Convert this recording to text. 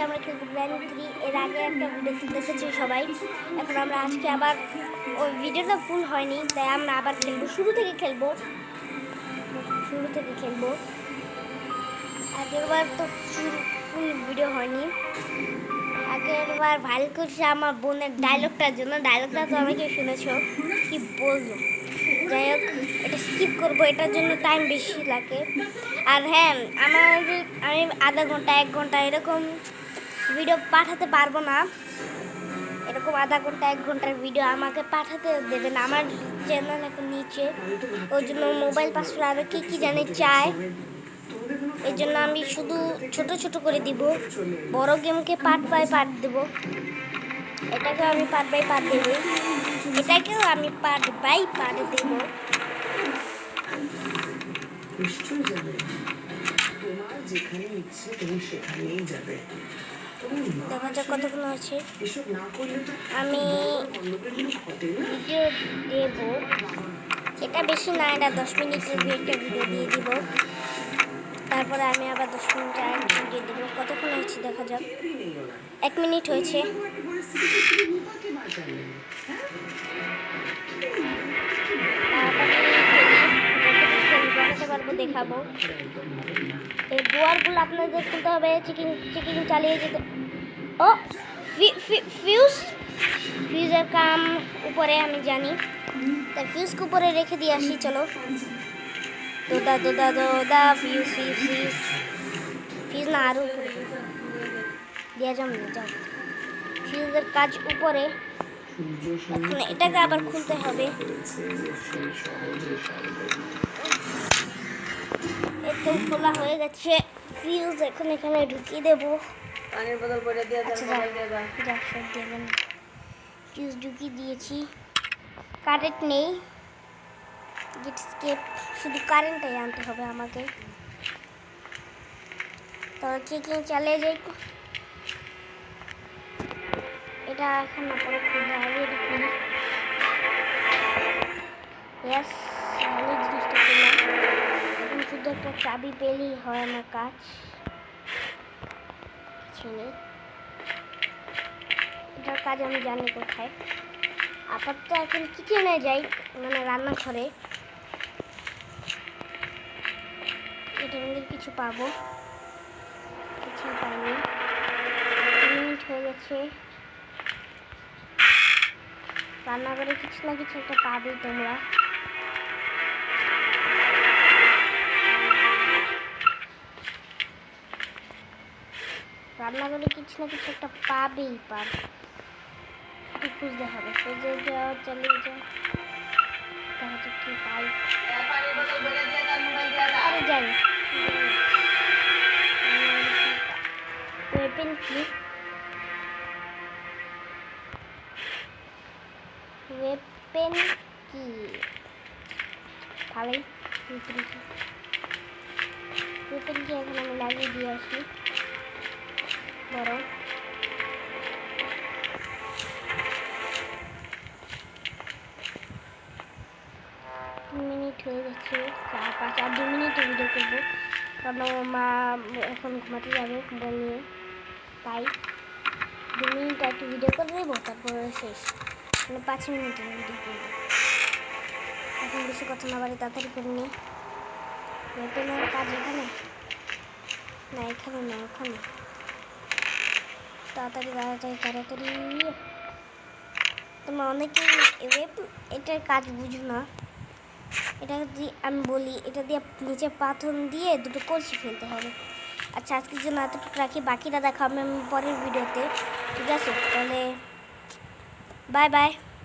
আমরা খেলবো গ্র্যান্ড 3। এর আগে একটা ভিডিও দেখেছি সবাই। এখন আমরা আজকে আবার ওই ভিডিওটা ফুল হয়নি, তাই আমরা আবার খেলবো, শুরু থেকে খেলবো। আগেরবার তো ফুল ভিডিও হয়নি। আগেরবার ভাইরাল করছে আমার বোনের ডায়লগটার জন্য। ডায়লগটা তো অনেকে শুনেছ, কি বলবো। যাই হোক, এটা স্কিপ করবো, এটার জন্য টাইম বেশি লাগে। আর হ্যাঁ, আমি আধা ঘন্টা 1 ঘন্টা এরকম ভিডিও পাঠাতে পারবো না। এরকম আধা ঘন্টা 1 ঘন্টার ভিডিও আমাকে পাঠাতে দেবে না আমার চ্যানেল এখন নিচে। ওই জন্য মোবাইল পাসওয়ার্ড আরও কী জানি চায়। এই জন্য আমি শুধু ছোট ছোট করে দিব। বড় গেমকে পার্ট বাই পার্ট দেবো। এটাকেও আমি পার্ট বাই পার্ট দেবো। এটাকেও আমি পার্ট বাই পার্ট দেব। দেখা যাক কতক্ষণ আছে। আমি ভিডিও দেব, এটা বেশি না, এটা 10 মিনিটের একটা ভিডিও দিয়ে দিব। তারপরে আমি আবার 10 মিনিট আর ভিডিও দেব। কতক্ষণ হয়েছে দেখা যাক। 1 মিনিট হয়েছে। দেখাবো এই দুয়ারগুলো আপনাদের খুলতে হবে। চেকিং চালিয়ে যেতে। ও ফিউজের কাম উপরে আমি জানি, তাই ফিউজকে উপরে রেখে দিয়ে আসি। চলো দোদা ফিউজ না, আরও উপরে দিয়ে যাও। ফিউজের কাজ উপরে। এখন এটাকে আবার খুলতে হবে। একদম খোলা হয়ে গেছে ফিউজ। এখন এখানে ঢুকিয়ে দেবো। পানির বোতল পরে দিয়ে দেবেন। ফিউজ ঢুকিয়ে দিয়েছি। কারেন্ট নেই, গেট স্কেপ, শুধু কারেন্টটাই আনতে হবে আমাকে। তো চেকিং চালিয়ে যাই। এটা এখন না পরে খুলতে হবে। এটা খুলি। ইয়েস, আমি জিনিসটা খুললাম। এখন শুধু একটা চাবি পেলেই হয় আমার কাজ। এটার কাজ আমি জানি কোথায়। আপাতত এখন কিচেনে যাই, মানে রান্নাঘরে। এটার মধ্যে কিছু পাবো, কিছু পাইনি। 2 মিনিট হয়ে গেছে। রান্নাঘরে কিছু না কিছু একটা পাবে তোমরা। রান্নাঘরে কিছু না কিছু একটা পাবেই। একটু খুঁজতে হবে। খুঁজে যাও, চালিয়ে যাও। দেখা যাক কি পাই। আরে যাই। ওয়েপেন কি? ওয়েপেন কি? ভালোই। ওয়েপেন কি এখন আমি লাগিয়ে দিয়ে আসি। বড় 2 মিনিট হয়ে গেছে। 4-5 আর 2 মিনিটে ভিডিও করবো, কারণ মা এখন ঘুমাতে যাবে মোবাইল নিয়ে। তাই 2 মিনিট একটু ভিডিও করে দেবো, তারপরে শেষ। মানে 5 মিনিটের ভিডিও করবো। এখন বেশি কথা না বাড়ি, তাড়াতাড়ি করে নিই। ওয়েপেনের কাজ এখানে না, এখানে না, ওখানে। তাড়াতাড়ি তোমরা অনেকেই এটার কাজ বুঝো না। এটা দিয়ে আমি বলি, এটা দিয়ে নিচে পাথর দিয়ে দুটো কলসি ফেলতে হবে। আচ্ছা, আজকের জন্য এতটুকু রাখি, বাকিটা দেখাবো আমি পরের ভিডিওতে। ঠিক আছে, তাহলে বাই বাই।